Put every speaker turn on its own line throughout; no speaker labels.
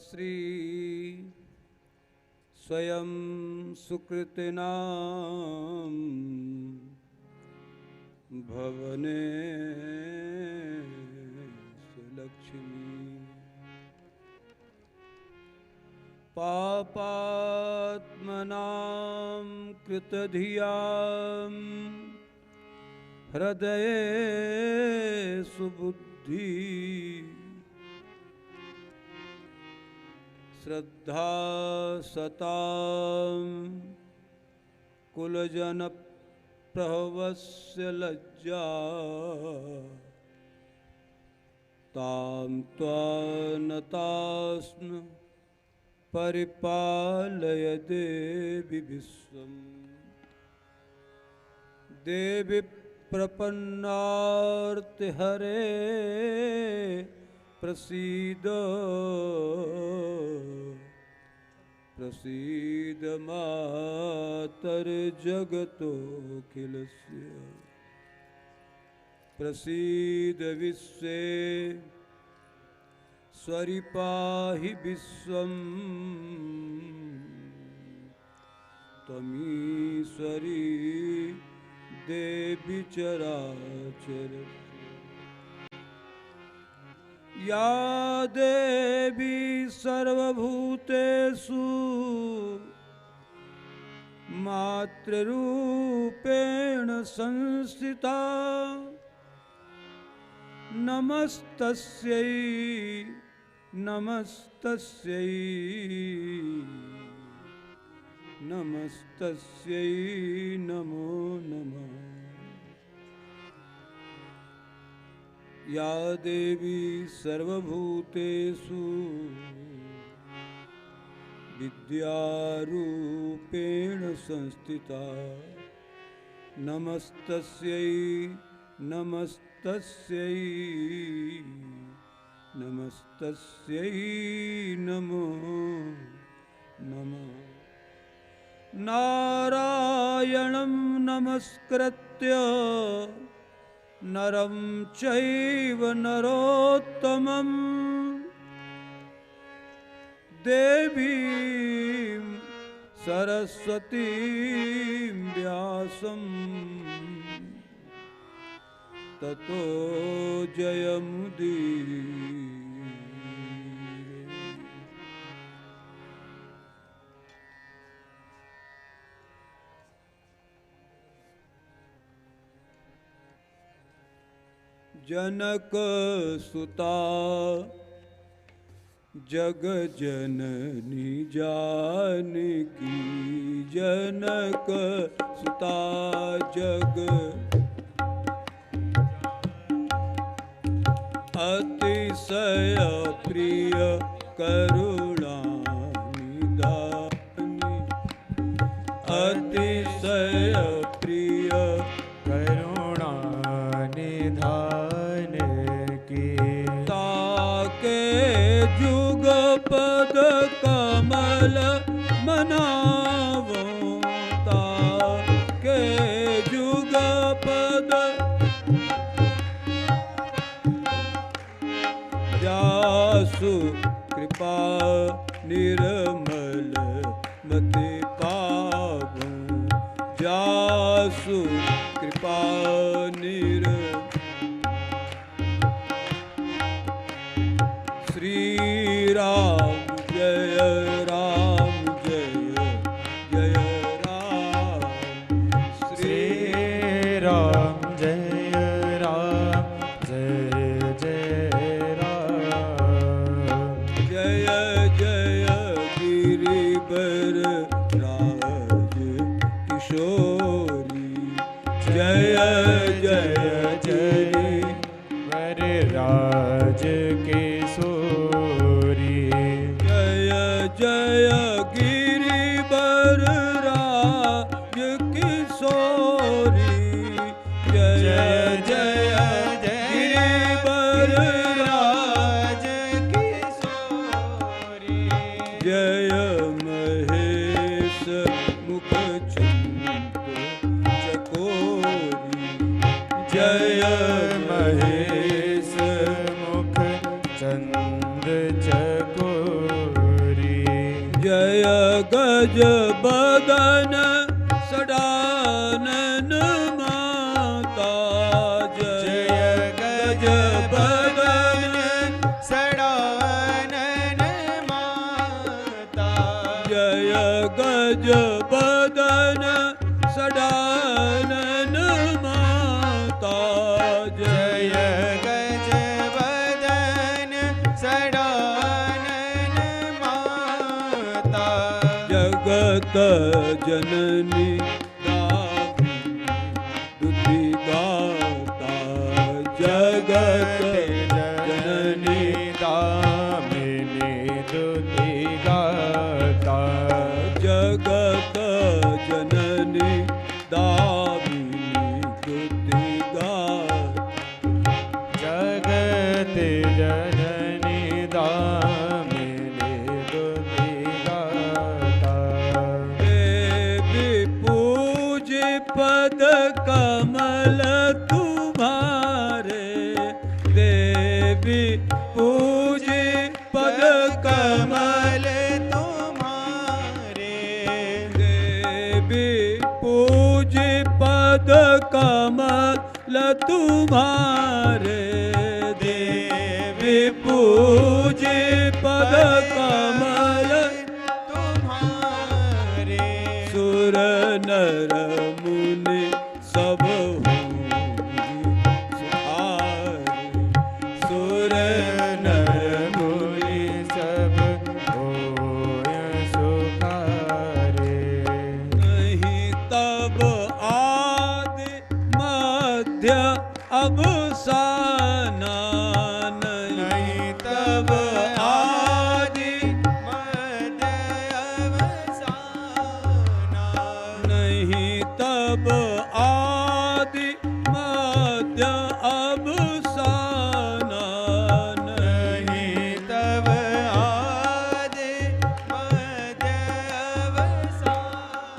श्री स्वयं सुकृतिनां भवने सुलक्ष्मी पापात्मनां कृतधियां हृदये सुबुद्धि श्रद्धा सतां कुलजन प्रभवस्य लज्जा तां त्वानतास्म परिपालय देवी विश्वम् देवी प्रपन्नार्तिहरे प्रसीद प्रसीद मातर्जगतोऽखिलस्य प्रसीद विश्वेश्वरि पाहि विश्वं त्वमीश्वरी देवी चराचर या देवी सर्वभूतेषु मातृरूपेण संस्थिता नमस्तस्यै नमस्तस्यै नमस्तस्यै नमो नमः। या देवी सर्वभूतेषु विद्यारूपेण संस्थिता नमस्तस्यै नमस्तस्यै नमस्तस्यै नमो नमः। नारायणं नमस्कृत्य नरं चैव नरोत्तमं देवीं सरस्वतीं व्यासं ततो जयमुदीरये। जनक सुता जग जननी जानकी जनक सुता जग अतिशय प्रिय करुणा निधानी अतिशय प्रिय
करुणा निधान की
ताके जुग पद कमल मनावो ताके जुग पद जासु कृपा निर्मल मति पावो जासु कृपा श्री राम जय जय राम श्री
राम जय राम
जय जय गिरिवर राज किशोरी जय जय
वर राज किशोरी
जय जय गिरिवर राज किशोरी जय जय गिरिवर
राज किशोरी
जय महेश मुख चकोरी जय
महेश मुख चंद चकोरी
गज बदन सडानन माता
जय गज बदन सडानन माता
जय गज बदन सडानन माता
जय गज बदन सडानन माता
जगत जननी दुति गाता जगत जननी
दामिनी दुति गाता
जगत जननी दामिनी दुति गाता
जगत जननी दामिनी दुति गाता
देवी पूज पद कमल तुम्हारे देवी पूज पद कमल
तुम्हारे
देवी पूज पद कमल तुम्हारे देवी पूज पद कमल
तुम्हारे
सुर नर मुनि सब सुर नर मुनि
सब होय सुखारे
नहीं तब आदि मध्य अवसाना नहीं तब आदि
मध्य अवसाना
नहीं तब आदि मध्य अवसाना
नहीं तब आदि मध्य अवसाना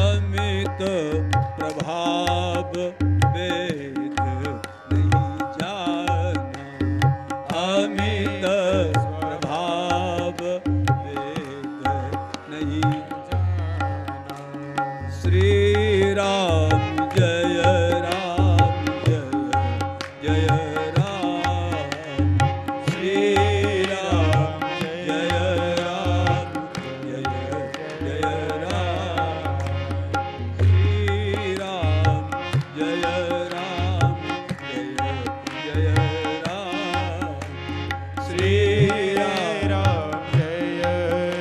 अमित प्रभाव वेद नहीं जाना अमित प्रभाव वेद नहीं
जाना
श्री राम जय जय राम श्री राम जय जय राम श्री राम जय जय राम श्री राम
राम जय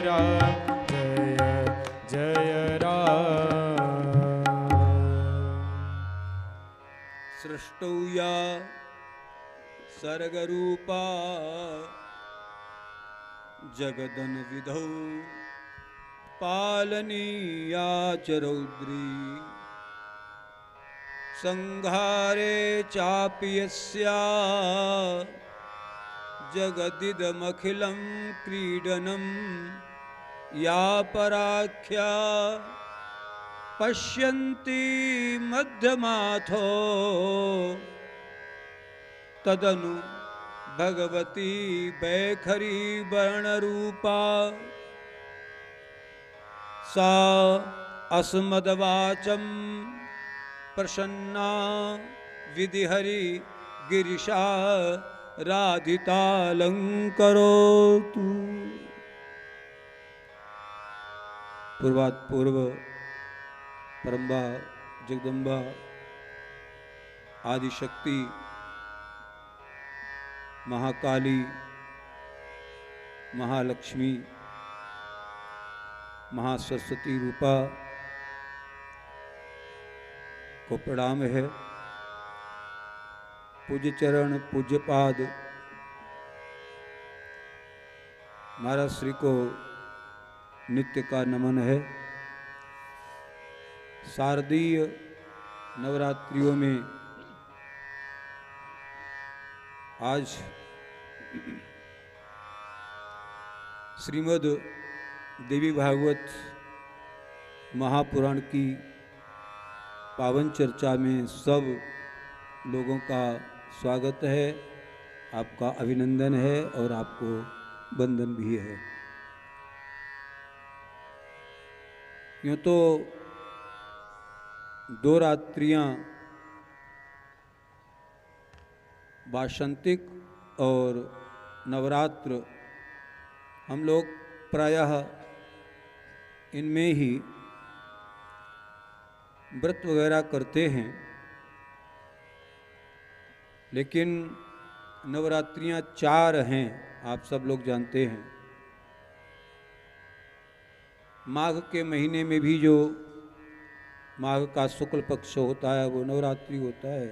राम जय राम
सृष्टौ या सर्गरूपा जगदन विधौ पालनीया च रौद्री संहारे चापि यस्या जगदिदमखिलं क्रीडनं या पराख्या पश्यन्ति मध्यमाथो तदनु भगवती बैखरी वर्णरूपा सा अस्मद्वाचं प्रसन्ना विधिहरि गिरिशा राधितालंकरोतु। पूर्वात पूर्व परम्बा जगदम्बा आदिशक्ति महाकाली महालक्ष्मी महासरस्वती रूपा को प्रणाम है। पूज्य चरण पूज्य पाद महाराज श्री को नित्य का नमन है। शारदीय नवरात्रियों में आज श्रीमद् देवी भागवत महापुराण की पावन चर्चा में सब लोगों का स्वागत है, आपका अभिनंदन है और आपको वंदन भी है। यूँ तो 2 रात्रियां वासंतिक और नवरात्र हम लोग प्रायः इनमें ही व्रत वगैरह करते हैं, लेकिन नवरात्रियां 4 हैं, आप सब लोग जानते हैं। माघ के महीने में भी जो माघ का शुक्ल पक्ष होता है वो नवरात्रि होता है,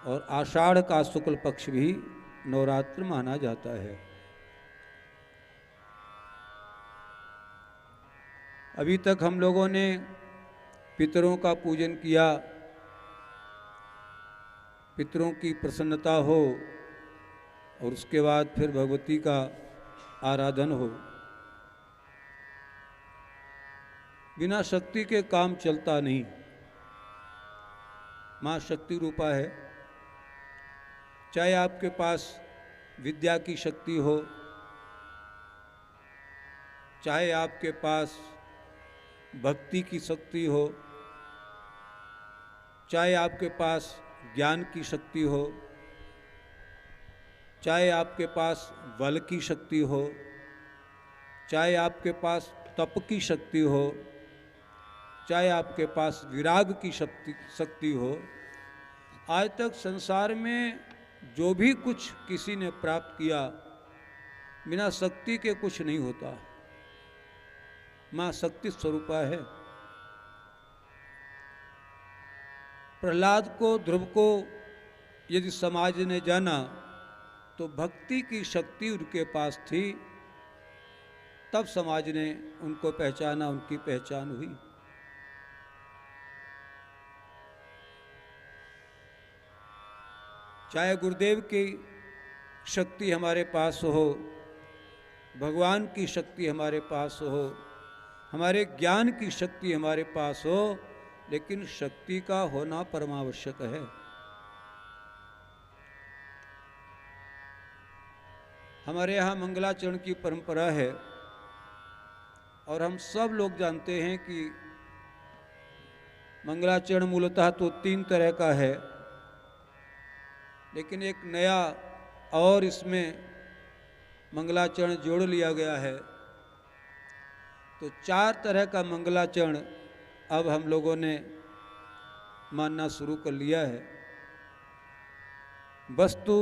और आषाढ़ का शुक्ल पक्ष भी नवरात्र माना जाता है। अभी तक हम लोगों ने पितरों का पूजन किया, पितरों की प्रसन्नता हो और उसके बाद फिर भगवती का आराधन हो। बिना शक्ति के काम चलता नहीं। माँ शक्ति रूपा है। चाहे आपके पास विद्या की शक्ति हो, चाहे आपके पास भक्ति की शक्ति हो, चाहे आपके पास ज्ञान की शक्ति हो, चाहे आपके पास बल की शक्ति हो, चाहे आपके पास तप की शक्ति हो, चाहे आपके पास विराग की शक्ति हो, आज तक संसार में जो भी कुछ किसी ने प्राप्त किया, बिना शक्ति के कुछ नहीं होता। माँ शक्ति स्वरूपा है। प्रहलाद को, ध्रुव को यदि समाज ने जाना तो भक्ति की शक्ति उनके पास थी, तब समाज ने उनको पहचाना, उनकी पहचान हुई। चाहे गुरुदेव की शक्ति हमारे पास हो, भगवान की शक्ति हमारे पास हो, हमारे ज्ञान की शक्ति हमारे पास हो, लेकिन शक्ति का होना परमावश्यक है। हमारे यहाँ मंगलाचरण की परंपरा है और हम सब लोग जानते हैं कि मंगलाचरण मूलतः तो 3 तरह का है, लेकिन एक नया और इसमें मंगलाचरण जोड़ लिया गया है। तो 4 तरह का मंगलाचरण अब हम लोगों ने मानना शुरू कर लिया है। वस्तु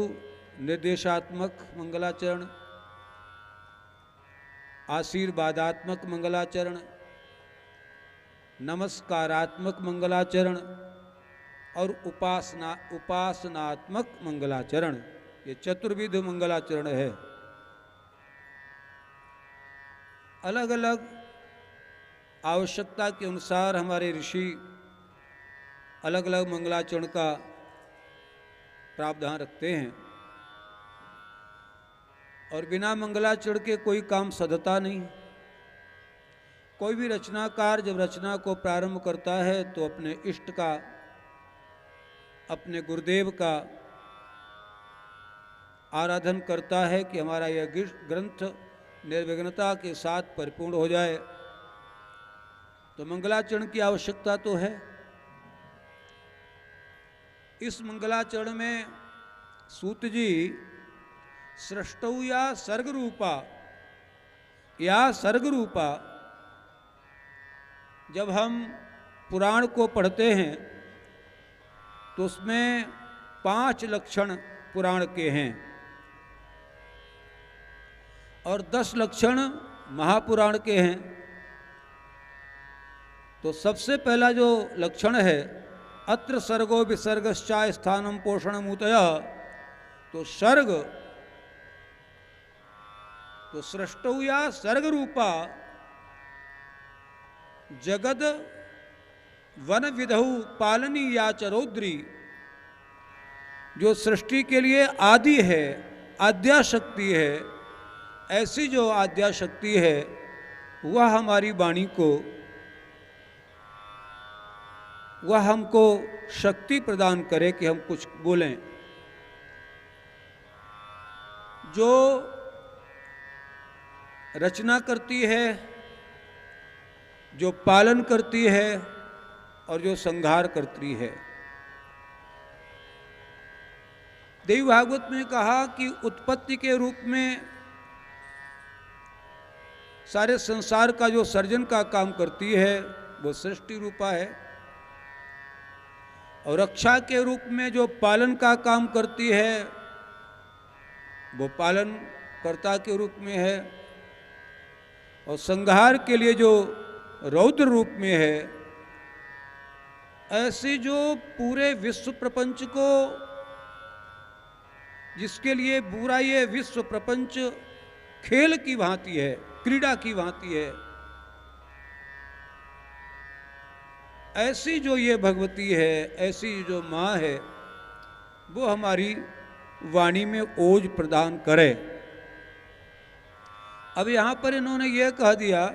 निर्देशात्मक मंगलाचरण, आशीर्वादात्मक मंगलाचरण, नमस्कारात्मक मंगलाचरण और उपासनात्मक मंगलाचरण, ये चतुर्विध मंगलाचरण है। अलग अलग आवश्यकता के अनुसार हमारे ऋषि अलग अलग मंगलाचरण का प्रावधान रखते हैं, और बिना मंगलाचरण के कोई काम सधता नहीं। कोई भी रचनाकार जब रचना को प्रारंभ करता है तो अपने इष्ट का, अपने गुरुदेव का आराधन करता है कि हमारा यह ग्रंथ निर्विघ्नता के साथ परिपूर्ण हो जाए। तो मंगलाचरण की आवश्यकता तो है। इस मंगलाचरण में सूत जी सृष्टौ या सर्ग रूपा, जब हम पुराण को पढ़ते हैं तो उसमें 5 लक्षण पुराण के हैं और 10 लक्षण महापुराण के हैं। तो सबसे पहला जो लक्षण है, अत्र सर्गो विसर्गश्चा स्थानम पोषणमूतया, तो सर्ग, तो सृष्टौ या सर्ग रूपा जगद वन विधौ पालनी या चरौद्री, जो सृष्टि के लिए आदि है, आद्या शक्ति है, ऐसी जो आद्या शक्ति है वह हमारी वाणी को, वह हमको शक्ति प्रदान करे कि हम कुछ बोलें। जो रचना करती है जो पालन करती है और जो संहार करती है। देवी भागवत में कहा कि उत्पत्ति के रूप में सारे संसार का जो सर्जन का काम करती है वो सृष्टि रूपा है, और रक्षा के रूप में जो पालन का काम करती है वो पालन कर्ता के रूप में है, और संहार के लिए जो रौद्र रूप में है। ऐसे जो पूरे विश्व प्रपंच को, जिसके लिए पूरा ये विश्व प्रपंच खेल की भांति है, क्रीड़ा की भांति है, ऐसी जो ये भगवती है, ऐसी जो माँ है, वो हमारी वाणी में ओज प्रदान करे। अब यहां पर इन्होंने ये कह दिया,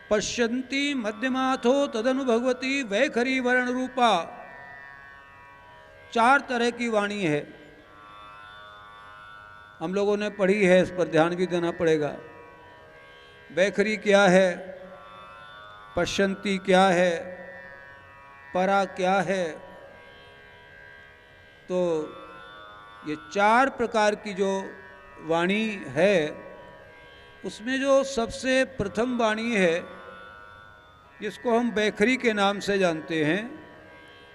पश्यन्ति मध्यमाथो तदनु भगवती वैखरी वर्ण रूपा। 4 तरह की वाणी है, हम लोगों ने पढ़ी है, इस पर ध्यान भी देना पड़ेगा। वैखरी क्या है, पश्यन्ति क्या है, परा क्या है। तो ये 4 प्रकार की जो वाणी है, उसमें जो सबसे प्रथम वाणी है, जिसको हम वैखरी के नाम से जानते हैं,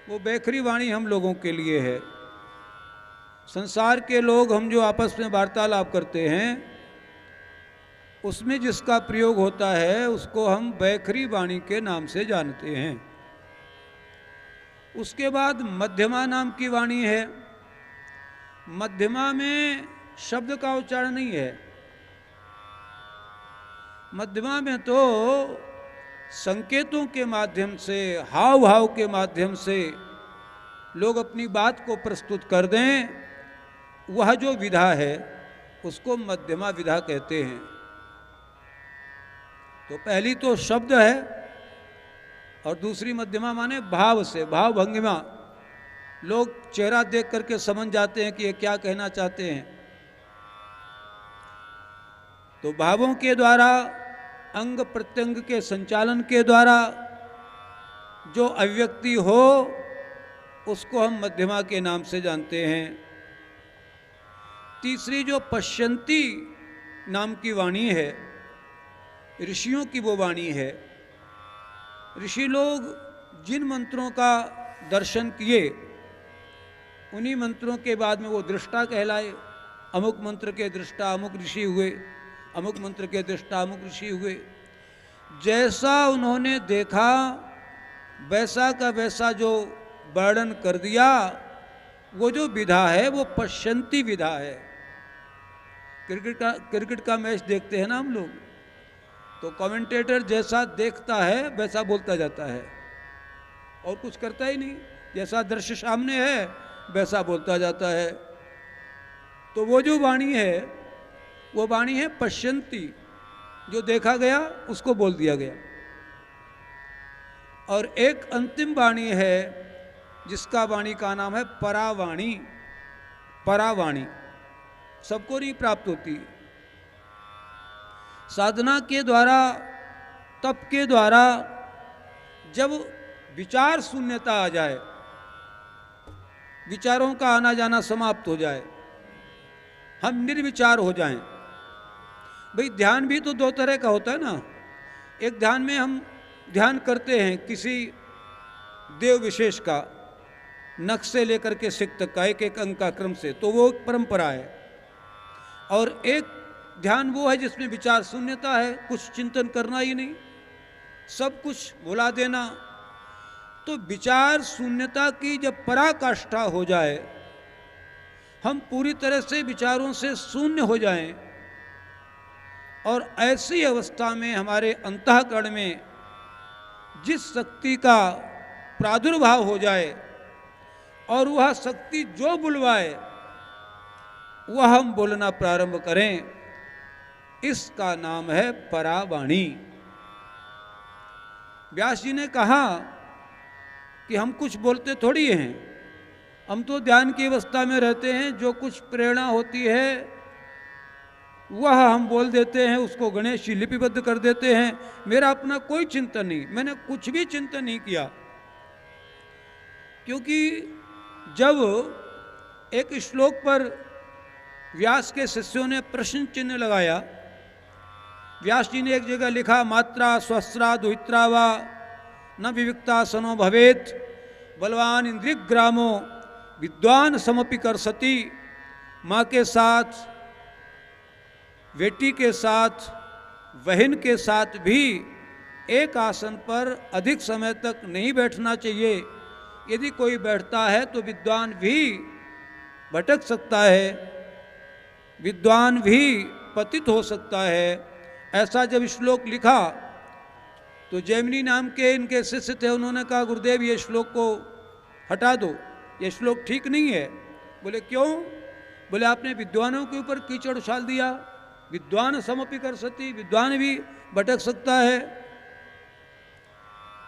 वो वैखरी वाणी हम लोगों के लिए है। संसार के लोग, हम जो आपस में वार्तालाप करते हैं, उसमें जिसका प्रयोग होता है उसको हम वैखरी वाणी के नाम से जानते हैं। उसके बाद मध्यमा नाम की वाणी है। मध्यमा में शब्द का उच्चारण नहीं है, मध्यमा में तो संकेतों के माध्यम से, हाव भाव के माध्यम से लोग अपनी बात को प्रस्तुत कर दें, वह जो विधा है उसको मध्यमा विधा कहते हैं। तो पहली तो शब्द है, और दूसरी मध्यमा माने भाव से, भाव भंगिमा। लोग चेहरा देख करके समझ जाते हैं कि ये क्या कहना चाहते हैं। तो भावों के द्वारा, अंग प्रत्यंग के संचालन के द्वारा जो अभिव्यक्ति हो, उसको हम मध्यमा के नाम से जानते हैं। तीसरी जो पश्यन्ति नाम की वाणी है, ऋषियों की वो वाणी है। ऋषि लोग जिन मंत्रों का दर्शन किए, उन्हीं मंत्रों के बाद में वो दृष्टा कहलाए। अमुक मंत्र के दृष्टा अमुक ऋषि हुए, अमुक मंत्र के दृष्टा अमुक ऋषि हुए। जैसा उन्होंने देखा वैसा का वैसा जो वर्णन कर दिया, वो जो विधा है वो पश्यन्ति विधा है। क्रिकेट का मैच देखते हैं ना हम लोग, तो कमेंटेटर जैसा देखता है वैसा बोलता जाता है, और कुछ करता ही नहीं। जैसा दृश्य सामने है वैसा बोलता जाता है। तो वो जो वाणी है, वो वाणी है पश्यन्ति, जो देखा गया उसको बोल दिया गया। और एक अंतिम वाणी है, जिसका वाणी का नाम है परावाणी। परावाणी सबको नहीं प्राप्त होती। साधना के द्वारा, तप के द्वारा जब विचार शून्यता आ जाए, विचारों का आना जाना समाप्त हो जाए, हम निर्विचार हो जाएं। भाई ध्यान भी तो 2 तरह का होता है ना। एक ध्यान में हम ध्यान करते हैं किसी देव विशेष का, नख से लेकर के सिक तक का, एक अंग का क्रम से, तो वो एक परंपरा है। और एक ध्यान वो है जिसमें विचार शून्यता है, कुछ चिंतन करना ही नहीं, सब कुछ भुला देना। तो विचार शून्यता की जब पराकाष्ठा हो जाए, हम पूरी तरह से विचारों से शून्य हो जाएं, और ऐसी अवस्था में हमारे अंतःकरण में जिस शक्ति का प्रादुर्भाव हो जाए, और वह शक्ति जो बुलवाए वह हम बोलना प्रारंभ करें, इसका नाम है परावाणी। व्यास जी ने कहा कि हम कुछ बोलते थोड़ी हैं, हम तो ध्यान की अवस्था में रहते हैं। जो कुछ प्रेरणा होती है वह हम बोल देते हैं, उसको गणेश जी लिपिबद्ध कर देते हैं। मेरा अपना कोई चिंतन नहीं, मैंने कुछ भी चिंतन नहीं किया। क्योंकि जब एक श्लोक पर व्यास के शिष्यों ने प्रश्न चिन्ह लगाया, व्यास जी ने एक जगह लिखा, मात्रा स्वस्त्रा दुहित्रा वा न विविक्ता सनो भवेत, बलवान इंद्रिग्रामो विद्वान समपि कर सती। माँ के साथ, बेटी के साथ, बहन के साथ भी एक आसन पर अधिक समय तक नहीं बैठना चाहिए। यदि कोई बैठता है तो विद्वान भी भटक सकता है, विद्वान भी पतित हो सकता है। ऐसा जब श्लोक लिखा तो जैमिनी नाम के इनके शिष्य थे, उन्होंने कहा गुरुदेव ये श्लोक को हटा दो, ये श्लोक ठीक नहीं है। बोले क्यों? बोले आपने विद्वानों के ऊपर कीचड़ उछाल दिया, विद्वान समपि कर सती, विद्वान भी भटक सकता है।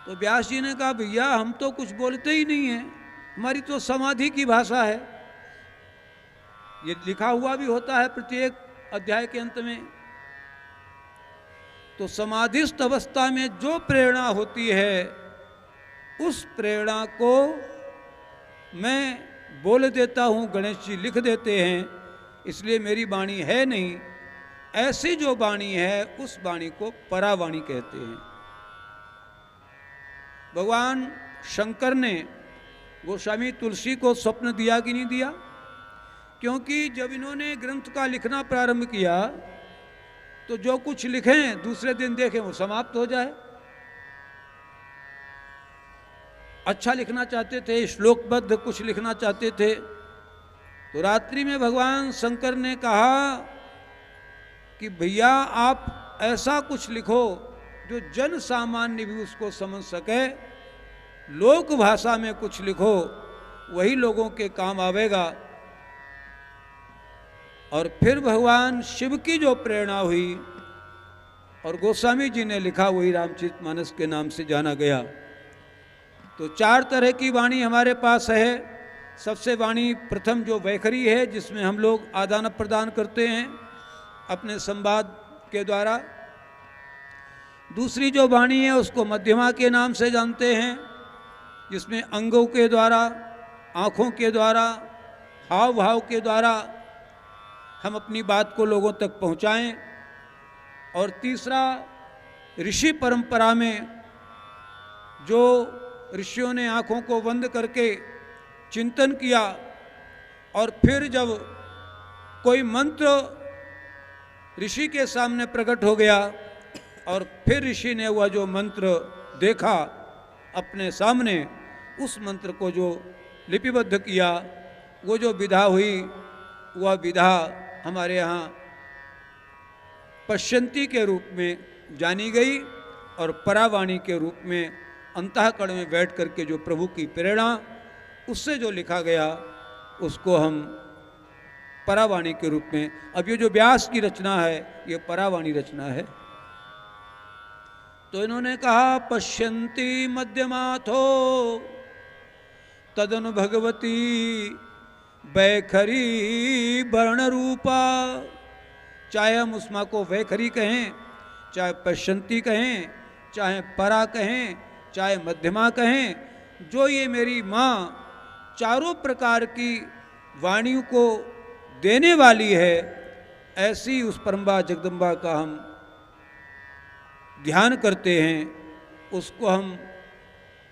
तो व्यास जी ने कहा भैया हम तो कुछ बोलते ही नहीं हैं, हमारी तो समाधि की भाषा है। ये लिखा हुआ भी होता है प्रत्येक अध्याय के अंत में। तो समाधिस्थ अवस्था में जो प्रेरणा होती है उस प्रेरणा को मैं बोल देता हूँ, गणेश जी लिख देते हैं, इसलिए मेरी वाणी है नहीं। ऐसी जो वाणी है उस वाणी को परावाणी कहते हैं। भगवान शंकर ने गोस्वामी तुलसी को स्वप्न दिया कि नहीं दिया? क्योंकि जब इन्होंने ग्रंथ का लिखना प्रारंभ किया तो जो कुछ लिखें दूसरे दिन देखें वो समाप्त हो जाए। अच्छा लिखना चाहते थे, श्लोकबद्ध कुछ लिखना चाहते थे, तो रात्रि में भगवान शंकर ने कहा कि भैया आप ऐसा कुछ लिखो जो जन सामान्य भी उसको समझ सके, लोक भाषा में कुछ लिखो, वही लोगों के काम आवेगा। और फिर भगवान शिव की जो प्रेरणा हुई और गोस्वामी जी ने लिखा, वही रामचरितमानस के नाम से जाना गया। तो 4 तरह की वाणी हमारे पास है। सबसे वाणी प्रथम जो वैखरी है, जिसमें हम लोग आदान प्रदान करते हैं अपने संवाद के द्वारा। दूसरी जो वाणी है उसको मध्यमा के नाम से जानते हैं, जिसमें अंगों के द्वारा, आँखों के द्वारा, हाव भाव के द्वारा हम अपनी बात को लोगों तक पहुँचाएं। और तीसरा ऋषि परंपरा में जो ऋषियों ने आँखों को बंद करके चिंतन किया और फिर जब कोई मंत्र ऋषि के सामने प्रकट हो गया और फिर ऋषि ने वह जो मंत्र देखा अपने सामने, उस मंत्र को जो लिपिबद्ध किया, वो जो विधा हुई, वह विधा हमारे यहाँ पश्यंती के रूप में जानी गई और परावाणी के रूप में अंतःकरण में बैठ करके जो प्रभु की प्रेरणा उससे जो लिखा गया उसको हम परावाणी के रूप में। अब ये जो व्यास की रचना है ये परावाणी रचना है। तो इन्होंने कहा पश्यंती मध्यमाथो तदनु भगवती वैखरी वर्ण रूपा। चाहे हम उसमा को वैखरी कहें, चाहे पश्यंती कहें, चाहे परा कहें, चाहे मध्यमा कहें, जो ये मेरी माँ चारों प्रकार की वाणियों को देने वाली है, ऐसी उस परम्बा जगदम्बा का हम ध्यान करते हैं, उसको हम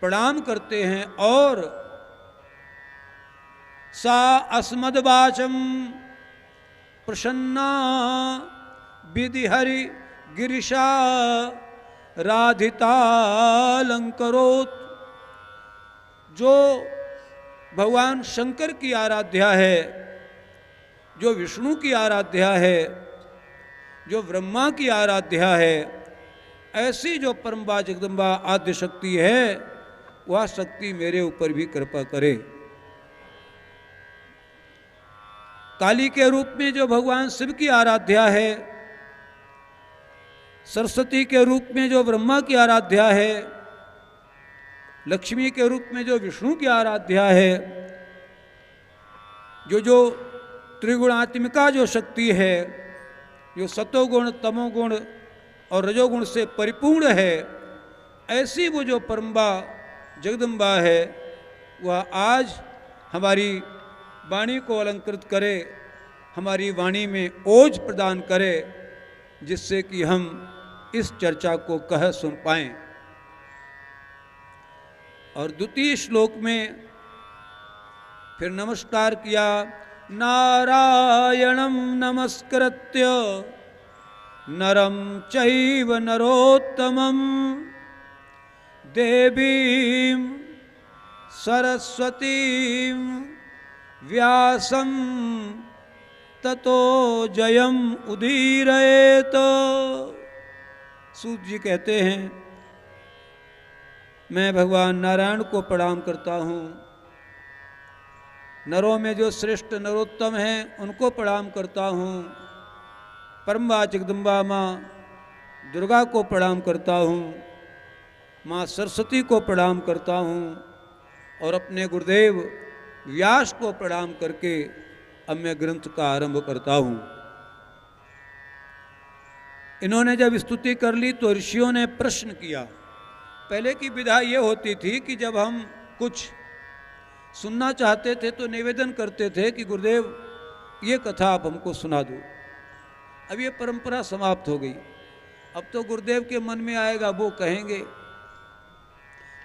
प्रणाम करते हैं। और सा अस्मद्वाचम प्रसन्ना विधिहरि गिरिशा राधितालंकरोत। जो भगवान शंकर की आराध्या है, जो विष्णु की आराध्या है, जो ब्रह्मा की आराध्या है, ऐसी जो परम्बा जगदम्बा आद्य शक्ति है, वह शक्ति मेरे ऊपर भी कृपा करे। काली के रूप में जो भगवान शिव की आराध्या है, सरस्वती के रूप में जो ब्रह्मा की आराध्या है, लक्ष्मी के रूप में जो विष्णु की आराध्या है, जो त्रिगुणात्मिका जो शक्ति है, जो सतोगुण, तमोगुण और रजोगुण से परिपूर्ण है, ऐसी वो जो परम्बा जगदम्बा है, वह आज हमारी वाणी को अलंकृत करे, हमारी वाणी में ओज प्रदान करे, जिससे कि हम इस चर्चा को कह सुन पाएं। और द्वितीय श्लोक में फिर नमस्कार किया, नारायणं नमस्कृत्य नरं चैव नरोत्तमं देवीं सरस्वतीं व्यासं ततो जयम उदीरयेत। सूत जी कहते हैं, मैं भगवान नारायण को प्रणाम करता हूँ, नरों में जो श्रेष्ठ नरोत्तम हैं उनको प्रणाम करता हूँ, परम्बा जगदम्बा माँ दुर्गा को प्रणाम करता हूँ, माँ सरस्वती को प्रणाम करता हूँ और अपने गुरुदेव व्यास को प्रणाम करके अब मैं ग्रंथ का आरंभ करता हूँ। इन्होंने जब स्तुति कर ली तो ऋषियों ने प्रश्न किया। पहले की विधा ये होती थी कि जब हम कुछ सुनना चाहते थे तो निवेदन करते थे कि गुरुदेव ये कथा आप हमको सुना दो। अब ये परंपरा समाप्त हो गई। अब तो गुरुदेव के मन में आएगा वो कहेंगे।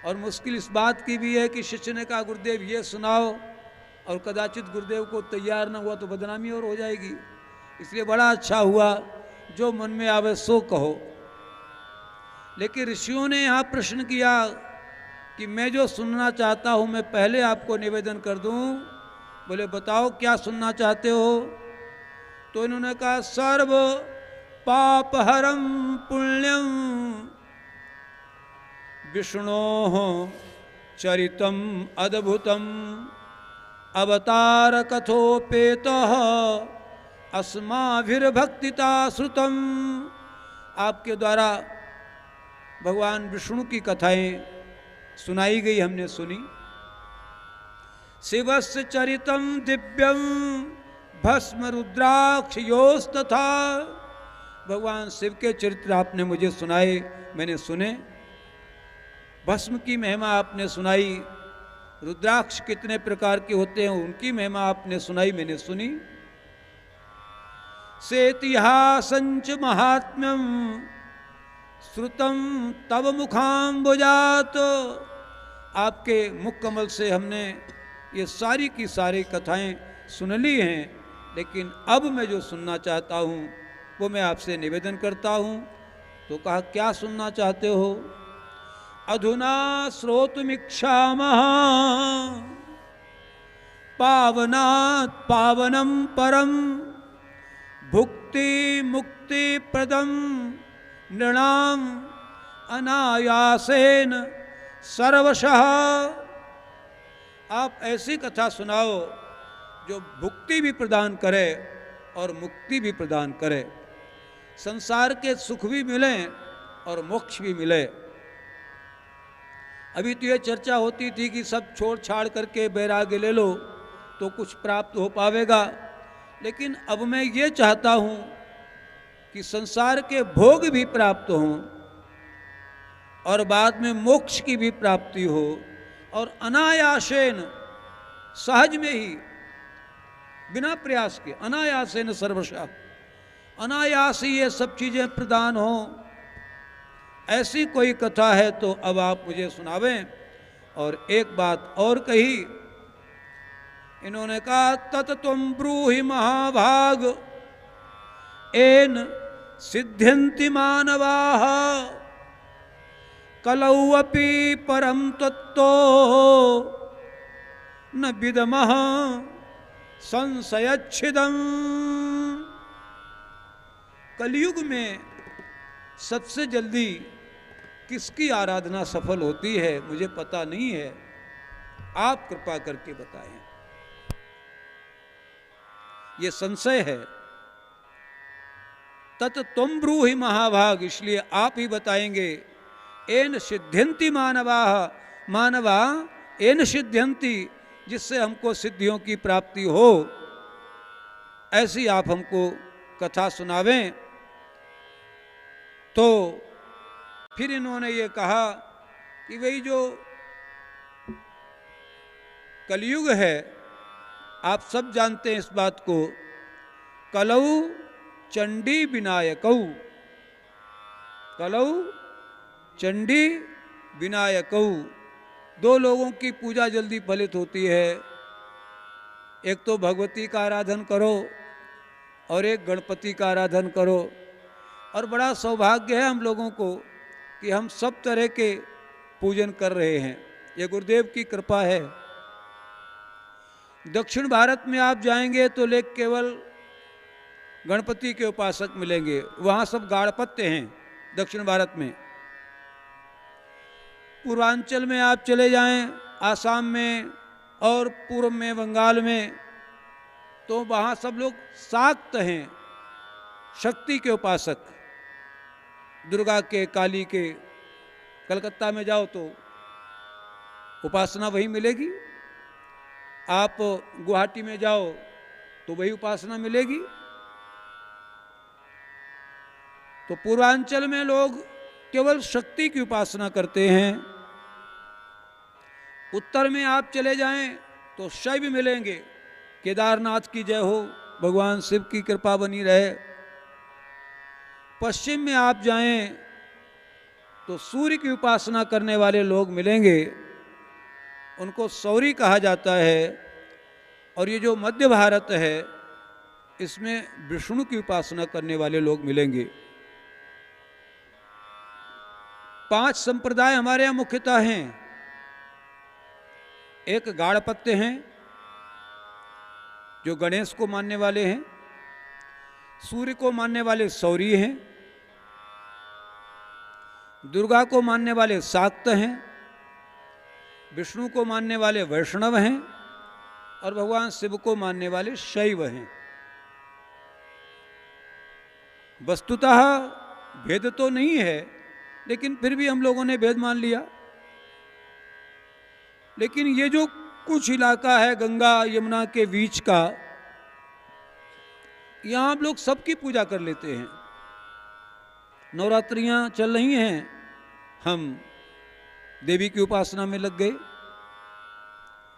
और मुश्किल इस बात की भी है कि शिष्य ने कहा गुरुदेव ये सुनाओ, और कदाचित गुरुदेव को तैयार न हुआ तो बदनामी और हो जाएगी। इसलिए बड़ा अच्छा हुआ, जो मन में आवे सो कहो। लेकिन ऋषियों ने यहाँ प्रश्न किया कि मैं जो सुनना चाहता हूँ मैं पहले आपको निवेदन कर दूँ। बोले बताओ क्या सुनना चाहते हो। तो इन्होंने कहा सर्व पापहरम पुण्यम विष्णोः चरितम अद्भुतम अवतार कथोपेतः अस्माभिर्भक्तिता श्रुतम। आपके द्वारा भगवान विष्णु की कथाएं सुनाई गई, हमने सुनी। शिवस्य चरितम दिव्यम भस्म रुद्राक्ष योस्तथा। भगवान शिव के चरित्र आपने मुझे सुनाए, मैंने सुने। भस्म की महिमा आपने सुनाई, रुद्राक्ष कितने प्रकार के होते हैं उनकी महिमा आपने सुनाई, मैंने सुनी। सेतिहासंच महात्म्यम श्रुतम तव मुखाम्बुजात। आपके मुख कमल से हमने ये सारी की सारी कथाएं सुन ली हैं, लेकिन अब मैं जो सुनना चाहता हूँ वो मैं आपसे निवेदन करता हूँ। तो कहा क्या सुनना चाहते हो। अधुना श्रोतुमिच्छामः पावनात् पावनम परम भुक्ति मुक्ति प्रदम नृणाम अनायासेन सर्वशः। आप ऐसी कथा सुनाओ जो भुक्ति भी प्रदान करे और मुक्ति भी प्रदान करे, संसार के सुख भी मिले और मोक्ष भी मिले। अभी तो ये चर्चा होती थी कि सब छोड़ छाड़ करके वैराग्य ले लो तो कुछ प्राप्त हो पावेगा, लेकिन अब मैं ये चाहता हूँ कि संसार के भोग भी प्राप्त हों और बाद में मोक्ष की भी प्राप्ति हो, और अनायासेन सहज में ही बिना प्रयास के अनायासेन सर्वशः, अनायास ही ये सब चीज़ें प्रदान हों। ऐसी कोई कथा है तो अब आप मुझे सुनावें। और एक बात और कही, इन्होंने कहा तत तुम ब्रूहि महाभाग एन सिद्ध्यन्ति मानवाः कलौ अपि परम तत्तो न विदमः संशयच्छिदम्। कलयुग में सबसे जल्दी किसकी आराधना सफल होती है मुझे पता नहीं है, आप कृपा करके बताएं। ये संशय है। तत् तुम ब्रूहि महाभाग, इसलिए आप ही बताएंगे। एन सिद्ध्यन्ति मानवाः, मानवा एन सिद्ध्यन्ति, जिससे हमको सिद्धियों की प्राप्ति हो, ऐसी आप हमको कथा सुनावें। तो फिर इन्होंने ये कहा कि वही जो कलयुग है, आप सब जानते हैं इस बात को, कलऊ चंडी विनायकऊ, कलऊ चंडी विनायकऊ, दो लोगों की पूजा जल्दी फलित होती है। एक तो भगवती का आराधन करो और एक गणपति का आराधन करो। और बड़ा सौभाग्य है हम लोगों को कि हम सब तरह के पूजन कर रहे हैं, ये गुरुदेव की कृपा है। दक्षिण भारत में आप जाएंगे तो लोग केवल गणपति के उपासक मिलेंगे, वहाँ सब गाणपत्य हैं दक्षिण भारत में। पूर्वांचल में आप चले जाएं, आसाम में और पूर्व में बंगाल में, तो वहाँ सब लोग शाक्त हैं, शक्ति के उपासक, दुर्गा के, काली के। कलकत्ता में जाओ तो उपासना वही मिलेगी, आप गुवाहाटी में जाओ तो वही उपासना मिलेगी। तो पूर्वांचल में लोग केवल शक्ति की उपासना करते हैं। उत्तर में आप चले जाएं तो शैव मिलेंगे, केदारनाथ की जय हो, भगवान शिव की कृपा बनी रहे। पश्चिम में आप जाएं तो सूर्य की उपासना करने वाले लोग मिलेंगे, उनको सौरी कहा जाता है। और ये जो मध्य भारत है, इसमें विष्णु की उपासना करने वाले लोग मिलेंगे। 5 संप्रदाय हमारे यहाँ मुख्यतः हैं। एक गाणपत्य हैं जो गणेश को मानने वाले हैं, सूर्य को मानने वाले सौरी हैं, दुर्गा को मानने वाले शाक्त हैं, विष्णु को मानने वाले वैष्णव हैं और भगवान शिव को मानने वाले शैव हैं। वस्तुतः भेद तो नहीं है, लेकिन फिर भी हम लोगों ने भेद मान लिया। लेकिन ये जो कुछ इलाका है गंगा यमुना के बीच का, यहाँ हम लोग सबकी पूजा कर लेते हैं। नवरात्रियाँ चल रही हैं, हम देवी की उपासना में लग गए,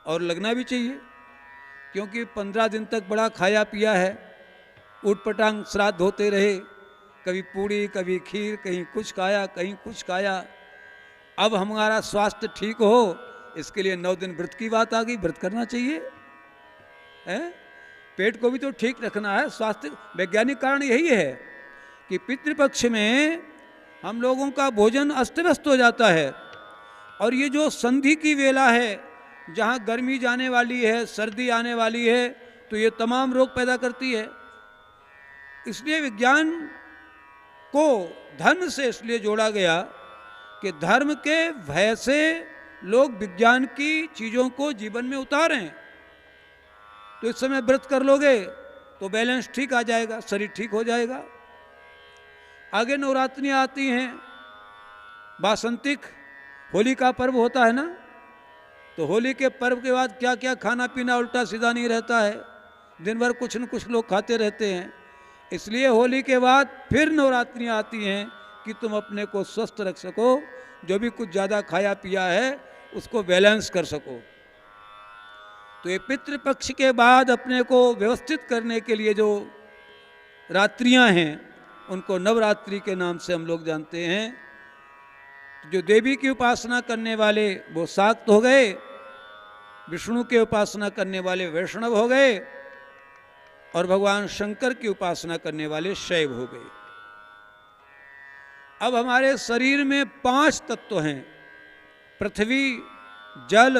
और लगना भी चाहिए, क्योंकि 15 दिन तक बड़ा खाया पिया है, उटपटांग श्राद्ध होते रहे, कभी पूड़ी कभी खीर, कहीं कुछ खाया कहीं कुछ खाया। अब हमारा स्वास्थ्य ठीक हो, इसके लिए 9 दिन व्रत की बात आ गई, व्रत करना चाहिए है? पेट को भी तो ठीक रखना है। स्वास्थ्य वैज्ञानिक कारण यही है कि पितृपक्ष में हम लोगों का भोजन अस्त व्यस्त हो जाता है, और ये जो संधि की वेला है, जहाँ गर्मी जाने वाली है, सर्दी आने वाली है, तो ये तमाम रोग पैदा करती है। इसलिए विज्ञान को धर्म से इसलिए जोड़ा गया कि धर्म के भय से लोग विज्ञान की चीज़ों को जीवन में उतारें। तो इस समय व्रत कर लोगे तो बैलेंस ठीक आ जाएगा, शरीर ठीक हो जाएगा। आगे नवरात्रियाँ आती हैं, वासंतिक होली का पर्व होता है ना, तो होली के पर्व के बाद क्या क्या खाना पीना उल्टा सीधा नहीं रहता है, दिन भर कुछ न कुछ लोग खाते रहते हैं। इसलिए होली के बाद फिर नवरात्रियाँ आती हैं कि तुम अपने को स्वस्थ रख सको, जो भी कुछ ज़्यादा खाया पिया है उसको बैलेंस कर सको। तो ये पितृपक्ष के बाद अपने को व्यवस्थित करने के लिए जो रात्रियां हैं, उनको नवरात्रि के नाम से हम लोग जानते हैं। जो देवी की उपासना करने वाले वो शाक्त हो गए, विष्णु के उपासना करने वाले वैष्णव हो गए, और भगवान शंकर की उपासना करने वाले शैव हो गए। अब हमारे शरीर में 5 तत्व हैं, पृथ्वी, जल,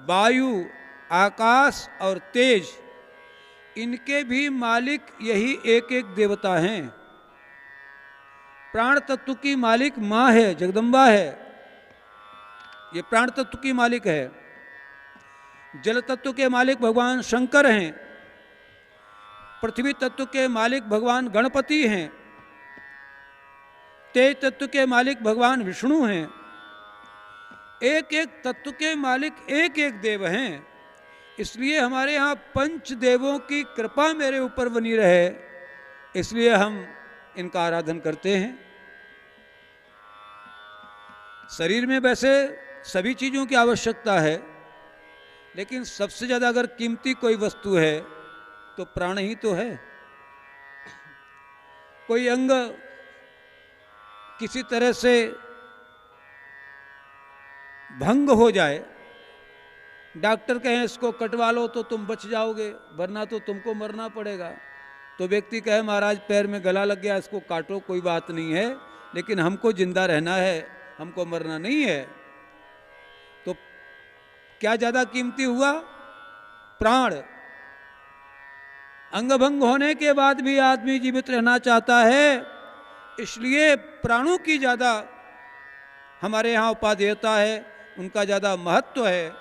वायु, आकाश और तेज। इनके भी मालिक यही एक एक देवता हैं। प्राण तत्व की मालिक माँ है, जगदम्बा है, ये प्राण तत्व की मालिक है। जल तत्व के मालिक भगवान शंकर हैं। पृथ्वी तत्व के मालिक भगवान गणपति हैं। तेज तत्व के मालिक भगवान विष्णु हैं। एक एक तत्व के मालिक एक एक देव हैं। इसलिए हमारे यहाँ पंच देवों की कृपा मेरे ऊपर बनी रहे, इसलिए हम इनका आराधन करते हैं। शरीर में वैसे सभी चीज़ों की आवश्यकता है, लेकिन सबसे ज़्यादा अगर कीमती कोई वस्तु है तो प्राण ही तो है। कोई अंग किसी तरह से भंग हो जाए, डॉक्टर कहें इसको कटवा लो तो तुम बच जाओगे, वरना तो तुमको मरना पड़ेगा। तो व्यक्ति कहे महाराज पैर में गला लग गया, इसको काटो, कोई बात नहीं है, लेकिन हमको जिंदा रहना है, हमको मरना नहीं है। तो क्या ज़्यादा कीमती हुआ? प्राण। अंगभंग होने के बाद भी आदमी जीवित रहना चाहता है, इसलिए प्राणों की ज़्यादा हमारे यहाँ उपादेयता है, उनका ज़्यादा महत्व है।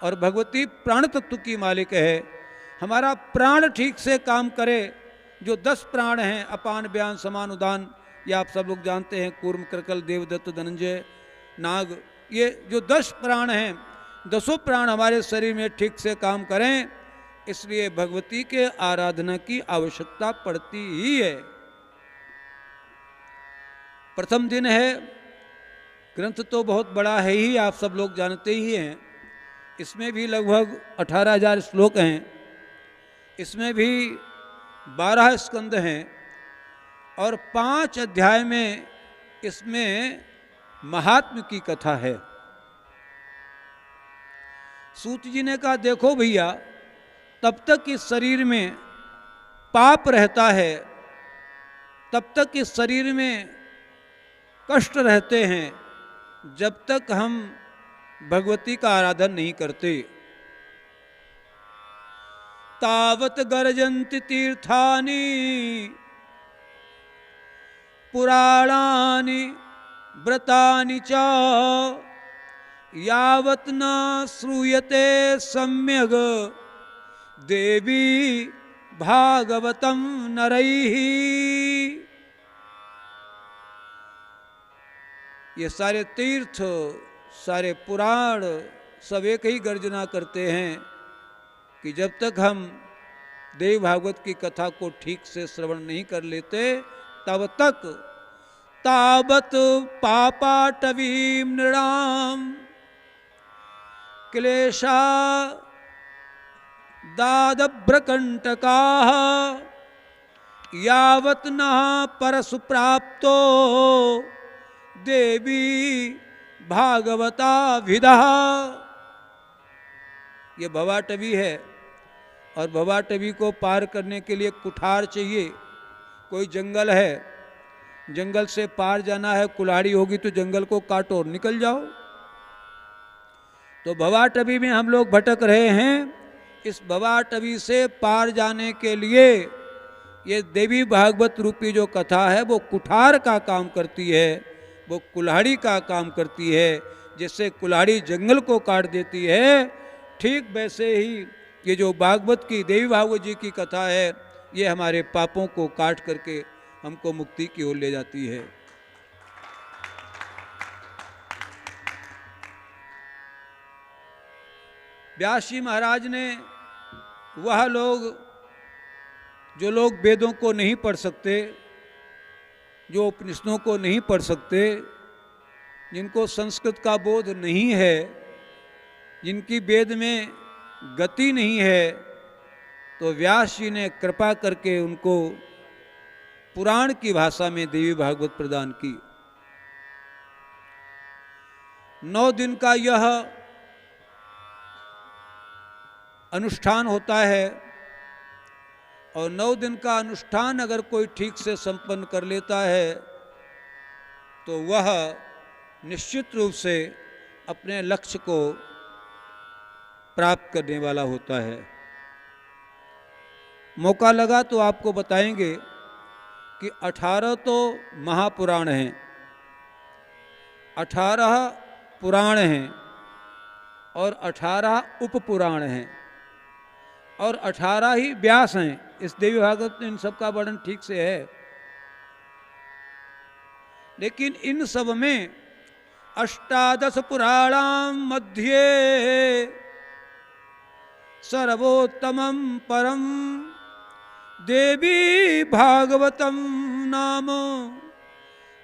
और भगवती प्राण तत्व की मालिक है। हमारा प्राण ठीक से काम करे, जो 10 प्राण हैं, अपान व्यान समान उदान, ये आप सब लोग जानते हैं, कूर्म कृकल देवदत्त धनंजय नाग, ये जो 10 प्राण हैं, 10 प्राण हमारे शरीर में ठीक से काम करें, इसलिए भगवती के आराधना की आवश्यकता पड़ती ही है। प्रथम दिन है, ग्रंथ तो बहुत बड़ा है ही, आप सब लोग जानते ही हैं। इसमें भी लगभग 18,000 श्लोक हैं, इसमें भी 12 स्कंद हैं, और 5 अध्याय में इसमें महात्म की कथा है। सूत जी ने कहा देखो भैया, तब तक इस शरीर में पाप रहता है, तब तक इस शरीर में कष्ट रहते हैं, जब तक हम भगवती का आराधन नहीं करते। तावत गर्जन्ति तीर्थानि पुराणानि व्रतानि च यावत् न श्रूयते सम्यग् देवी भागवतं नरैः। ये सारे तीर्थ, सारे पुराण सब एक ही गर्जना करते हैं कि जब तक हम देवी भागवत की कथा को ठीक से श्रवण नहीं कर लेते, तब तक तावत पापाटवीं नृणाम क्लेशा दादभ्रकंटकाः यावत् न परसु प्राप्तो देवी भागवता विदा। ये भवाटवी है, और भवाटवी को पार करने के लिए कुठार चाहिए। कोई जंगल है, जंगल से पार जाना है, कुल्हाड़ी होगी तो जंगल को काटो और निकल जाओ। तो भवाटवी में हम लोग भटक रहे हैं। इस भवाटवी से पार जाने के लिए ये देवी भागवत रूपी जो कथा है वो कुठार का काम करती है, वो कुल्हाड़ी का काम करती है। जैसे कुल्हाड़ी जंगल को काट देती है, ठीक वैसे ही ये जो भागवत की देवी भागवत जी की कथा है, ये हमारे पापों को काट करके हमको मुक्ति की ओर ले जाती है। व्यास जी महाराज ने वह लोग, जो लोग वेदों को नहीं पढ़ सकते, जो उपनिषदों को नहीं पढ़ सकते, जिनको संस्कृत का बोध नहीं है, जिनकी वेद में गति नहीं है, तो व्यास जी ने कृपा करके उनको पुराण की भाषा में देवी भागवत प्रदान की। 9 दिन का यह अनुष्ठान होता है, और 9 दिन का अनुष्ठान अगर कोई ठीक से संपन्न कर लेता है तो वह निश्चित रूप से अपने लक्ष्य को प्राप्त करने वाला होता है। मौका लगा तो आपको बताएंगे कि 18 तो महापुराण हैं, 18 पुराण हैं, और 18 उपपुराण हैं, और 18 ही व्यास हैं। इस देवी भागवत में इन सब का वर्णन ठीक से है, लेकिन इन सब में 18 पुराणां मध्ये सर्वोत्तमं परम देवी भागवतम नाम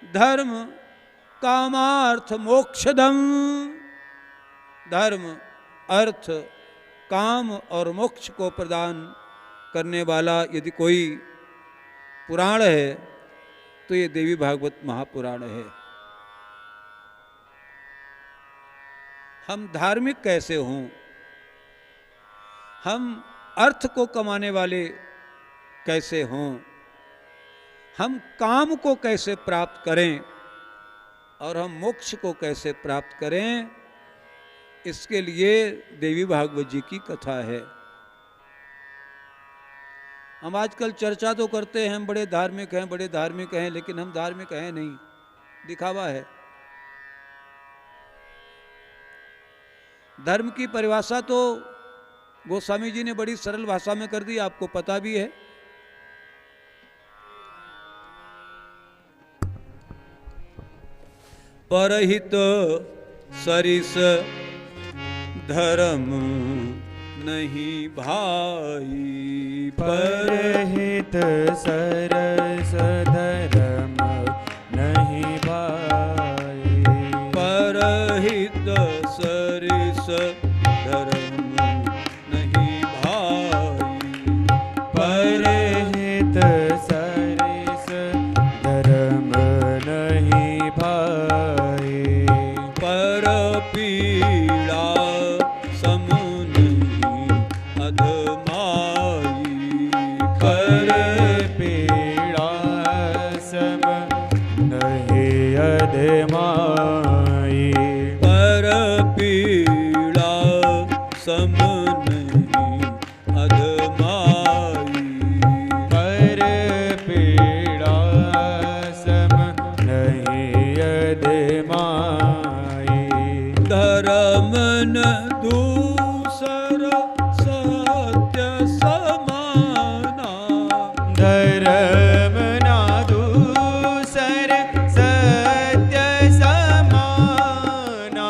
धर्म कामार्थ मोक्षदम। धर्म, अर्थ, काम और मोक्ष को प्रदान करने वाला यदि कोई पुराण है तो ये देवी भागवत महापुराण है। हम धार्मिक कैसे हों, हम अर्थ को कमाने वाले कैसे हों, हम काम को कैसे प्राप्त करें और हम मोक्ष को कैसे प्राप्त करें, इसके लिए देवी भागवत जी की कथा है। हम आजकल चर्चा तो करते हैं, हम बड़े धार्मिक हैं, बड़े धार्मिक हैं, लेकिन हम धार्मिक हैं नहीं, दिखावा है। धर्म की परिभाषा तो गोस्वामी जी ने बड़ी सरल भाषा में कर दी, आपको पता भी है। परहित सरिस धर्म नहीं भाई।
परहित सरस धर्म नहीं भाई।
परहित सरिस धर्म नहीं भाई।
परहित सरिस धर्म नहीं भाई।
पर पीड़ा सम नहीं अधमाई।
पर पीड़ा सम नहीं अधमाई।
पर पीड़ा सम नहीं अधमाई।
पर पीड़ा सम नहीं अधमाई।
धर्म न दूसर सत्य समाना।
धर्म ना दूसर सत्य समाना।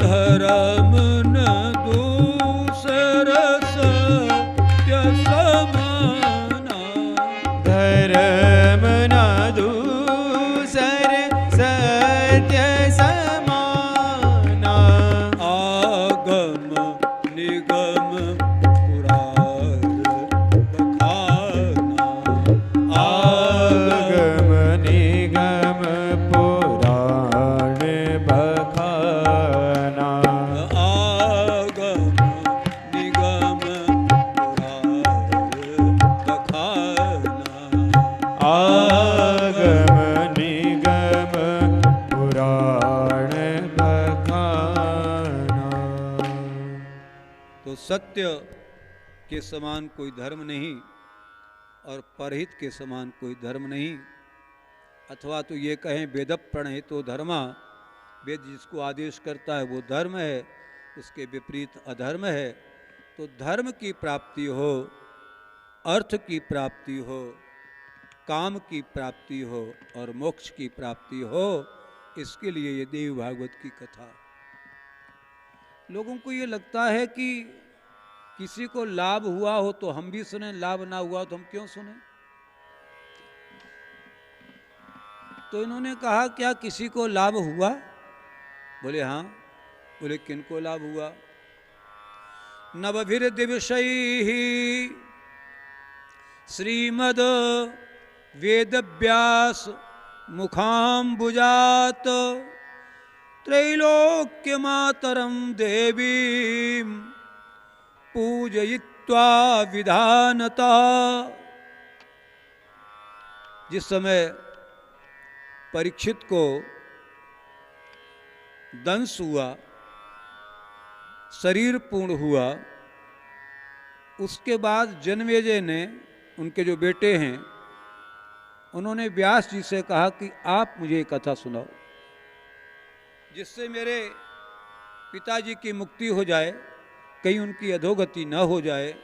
धर्म न दूसर सत्य समाना।
धर्म ना दूसर सत्य समाना।
आगम निगम पुराण बखाना।
आगम निगम पुराण बखाना।
आगम निगम पुराण बखाना। तो सत्य के समान कोई धर्म नहीं और परहित के समान कोई धर्म नहीं। अथवा तो ये कहें वेद प्रणहितो धर्मा, वेद जिसको आदेश करता है वो धर्म है, उसके विपरीत अधर्म है। तो धर्म की प्राप्ति हो, अर्थ की प्राप्ति हो, काम की प्राप्ति हो और मोक्ष की प्राप्ति हो, इसके लिए ये देवी भागवत की कथा। लोगों को ये लगता है कि किसी को लाभ हुआ हो तो हम भी सुने, लाभ ना हुआ तो हम क्यों सुने। तो इन्होंने कहा क्या किसी को लाभ हुआ? बोले हाँ। बोले किनको लाभ हुआ? नवभिर दिवशैहि श्रीमद वेदव्यास मुखाम्बुजात त्रैलोक्य मातरम देवीं पूजयित्वा विधानता। जिस समय परीक्षित को दंश हुआ, शरीर पूर्ण हुआ, उसके बाद जनमेजय ने, उनके जो बेटे हैं, उन्होंने व्यास जी से कहा कि आप मुझे एक कथा सुनाओ जिससे मेरे पिताजी की मुक्ति हो जाए, कहीं उनकी अधोगति न हो जाए,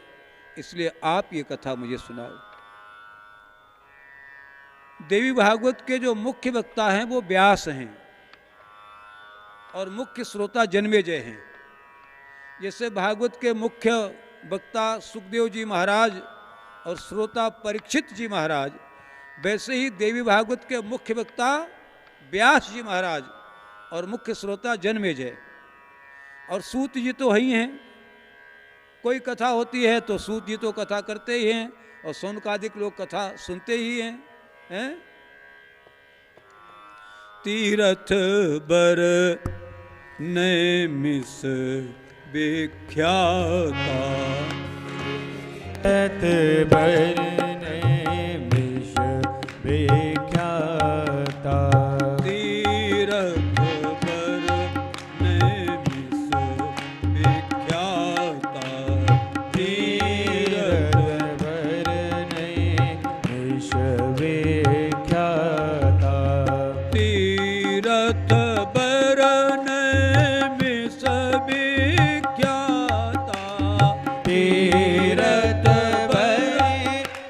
इसलिए आप ये कथा मुझे सुनाओ। देवी भागवत के जो मुख्य वक्ता हैं वो व्यास हैं और मुख्य श्रोता जनमेजय हैं। जैसे भागवत के मुख्य वक्ता सुखदेव जी महाराज और श्रोता परीक्षित जी महाराज, वैसे ही देवी भागवत के मुख्य वक्ता व्यास जी महाराज और मुख्य श्रोता जन्मेजय। और सूत जी तो ही हैं, कोई कथा होती है तो सूत जी तो कथा करते ही हैं और शौनकादिक लोग कथा सुनते ही हैं। तीरथ बर नैमिष विख्याता,
तीरथ बर नैमिष विख्याता,
तीरथ बर नैमिष विख्याता,
तीरथ बर नैमिष विख्याता,
तीरथ बर नैमिष विख्याता,
तीरथ बर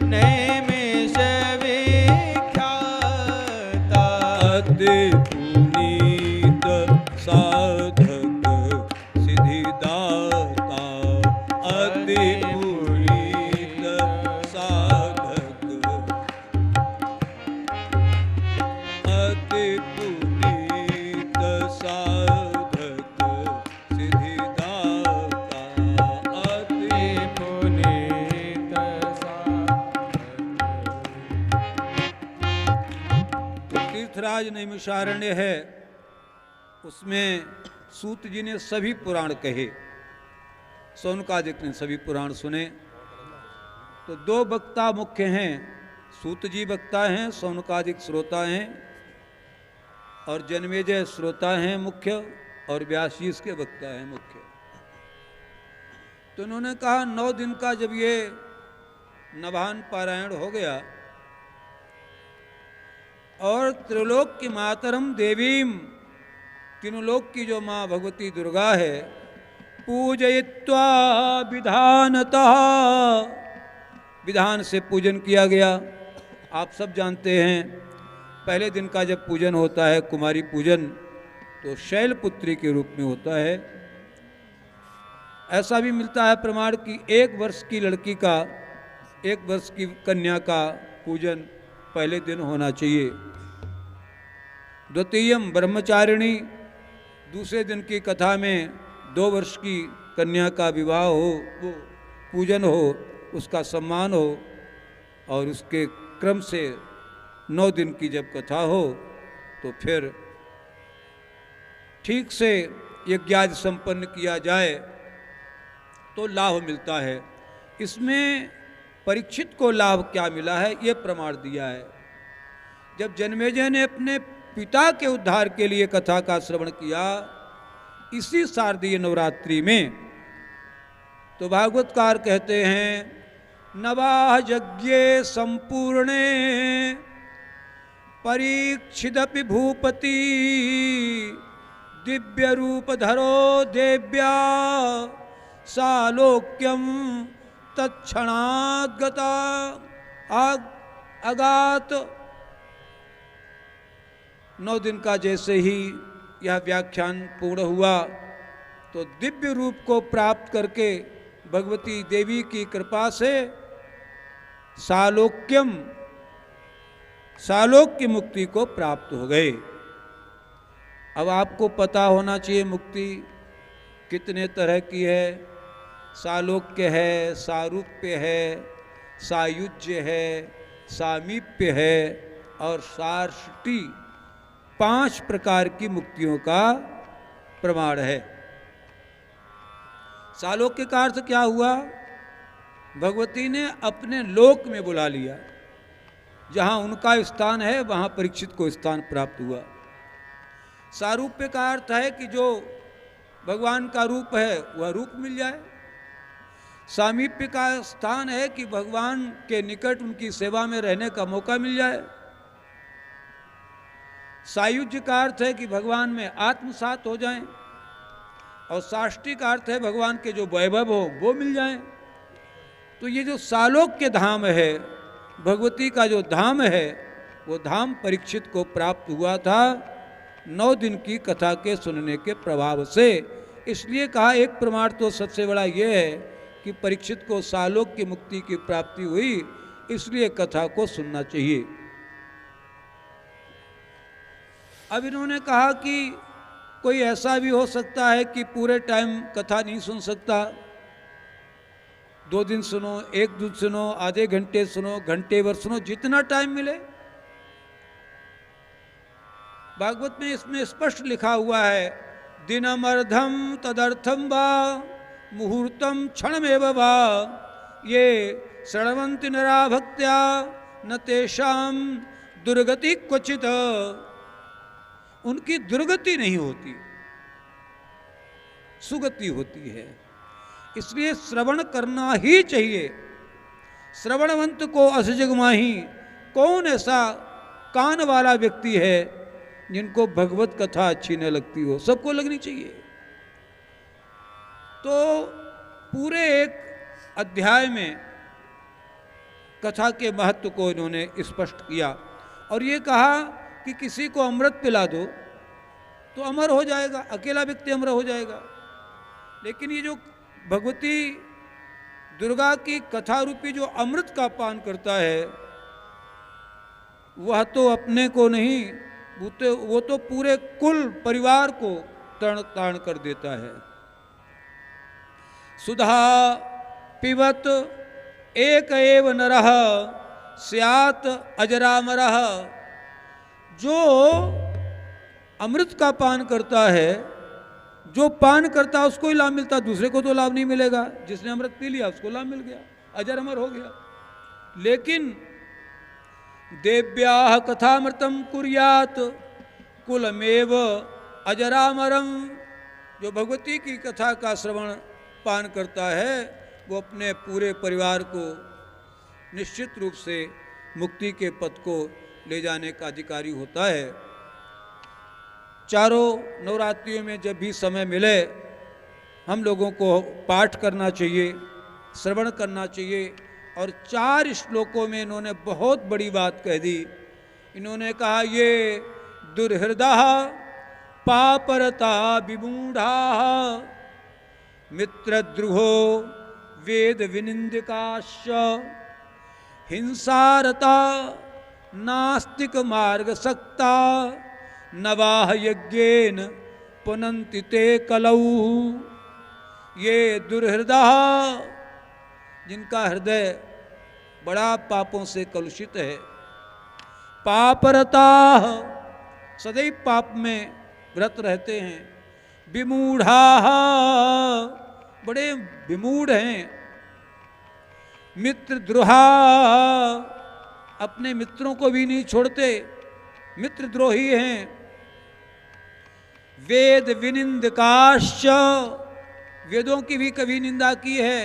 नैमिष विख्याता,
अति पुनीत साधक सिद्धिदाता, अति पुनीत साधक, अति पुनीत साधक सिद्धिदाता, अति
पुनीत
तीर्थराज नैमिषारण्य है, उसमें सूत जी ने सभी पुराण कहे, शौनकादिक ने सभी पुराण सुने। तो दो वक्ता मुख्य हैं, सूत जी वक्ता हैं, शौनकादिक श्रोता हैं, और जन्मेजय श्रोता हैं मुख्य, और व्यास जी इसके वक्ता हैं मुख्य। तो उन्होंने कहा 9 दिन का जब ये नवान पारायण हो गया और त्रिलोक की मातरम देवीम, तीनों लोक की जो माँ भगवती दुर्गा है, पूजयित्वा विधानतः, विधान से पूजन किया गया। आप सब जानते हैं पहले दिन का जब पूजन होता है, कुमारी पूजन, तो शैलपुत्री के रूप में होता है। ऐसा भी मिलता है प्रमाण कि 1 वर्ष की लड़की का, 1 वर्ष की कन्या का पूजन पहले दिन होना चाहिए। द्वितीयम ब्रह्मचारिणी, दूसरे दिन की कथा में 2 वर्ष की कन्या का विवाह हो, वो पूजन हो, उसका सम्मान हो, और उसके क्रम से 9 दिन की जब कथा हो तो फिर ठीक से यज्ञादि संपन्न किया जाए तो लाभ मिलता है। इसमें परीक्षित को लाभ क्या मिला है, ये प्रमाण दिया है। जब जन्मेजय ने अपने पिता के उद्धार के लिए कथा का श्रवण किया इसी शारदीय नवरात्रि में, तो भागवतकार कहते हैं नवाह यज्ञे संपूर्णे परीक्षिदपि भूपति दिव्य रूप धरो देव्या सालोक्यम तत्क्षणागता अगात। 9 दिन का जैसे ही यह व्याख्यान पूर्ण हुआ तो दिव्य रूप को प्राप्त करके भगवती देवी की कृपा से सालोक्य मुक्ति को प्राप्त हो गए। अब आपको पता होना चाहिए मुक्ति कितने तरह की है। सालोक्य है, सारूप्य है, सायुज्य है, सामीप्य है और सार्ष्टी, 5 प्रकार की मुक्तियों का प्रमाण है। सालोक्य का अर्थ क्या हुआ? भगवती ने अपने लोक में बुला लिया, जहाँ उनका स्थान है वहाँ परीक्षित को स्थान प्राप्त हुआ। सारूप्य का अर्थ है कि जो भगवान का रूप है वह रूप मिल जाए। सामीप्य का स्थान है कि भगवान के निकट उनकी सेवा में रहने का मौका मिल जाए। सायुज्य का अर्थ है कि भगवान में आत्मसात हो जाएं, और साष्टी का अर्थ है भगवान के जो वैभव हो वो मिल जाएं। तो ये जो सालोक्य धाम है, भगवती का जो धाम है, वो धाम परीक्षित को प्राप्त हुआ था 9 दिन की कथा के सुनने के प्रभाव से। इसलिए कहा एक प्रमाण तो सबसे बड़ा ये है कि परीक्षित को सालोक की मुक्ति की प्राप्ति हुई, इसलिए कथा को सुनना चाहिए। अब इन्होंने कहा कि कोई ऐसा भी हो सकता है कि पूरे टाइम कथा नहीं सुन सकता, 2 दिन सुनो, 1 दिन सुनो, आधे घंटे सुनो, घंटे भर सुनो, जितना टाइम मिले। भागवत में इसमें स्पष्ट लिखा हुआ है, दिनमर्धम तदर्थम वा मुहूर्तम क्षणमेव वा ये श्रवन्ति नरा भक्त्या न तेषाम दुर्गति क्वचित। उनकी दुर्गति नहीं होती, सुगति होती है। इसलिए श्रवण करना ही चाहिए। श्रवणवंत को असजगमाही, कौन ऐसा कान वाला व्यक्ति है जिनको भगवत कथा अच्छी न लगती हो? सबको लगनी चाहिए। तो पूरे एक अध्याय में कथा के महत्व को इन्होंने स्पष्ट किया और ये कहा कि किसी को अमृत पिला दो तो अमर हो जाएगा, अकेला व्यक्ति अमर हो जाएगा। लेकिन ये जो भगवती दुर्गा की कथा रूपी जो अमृत का पान करता है, वह तो अपने को नहीं, वो तो पूरे कुल परिवार को तरण तारण कर देता है। सुधा पिबत एक एव नरः स्यात् अजरामरः। जो अमृत का पान करता है, जो पान करता है उसको ही लाभ मिलता, दूसरे को तो लाभ नहीं मिलेगा। जिसने अमृत पी लिया उसको लाभ मिल गया, अजर अमर हो गया। लेकिन देव्याः कथामृतम कुर्यात् कुलमेव अजरामरम। जो भगवती की कथा का श्रवण पान करता है, वो अपने पूरे परिवार को निश्चित रूप से मुक्ति के पथ को ले जाने का अधिकारी होता है। चारों नवरात्रियों में जब भी समय मिले, हम लोगों को पाठ करना चाहिए, श्रवण करना चाहिए। और 4 श्लोकों में इन्होंने बहुत बड़ी बात कह दी। इन्होंने कहा, ये दुर्हृदः पापरता विमूढ़ा मित्रद्रुहो वेद विनिंदिकाश्च हिंसारता नास्तिक मार्ग सक्ता नवाह यज्ञेन पुनन्ति ते कलौ। ये दुर्हृदः, जिनका हृदय बड़ा पापों से कलुषित है, पापरता, सदैव पाप में व्रत रहते हैं, विमूढ़ा, बड़े विमूढ़ हैं, मित्रद्रोहा, अपने मित्रों को भी नहीं छोड़ते, मित्रद्रोही हैं, वेद विनिंदकाश्च, वेदों की भी कभी निंदा की है,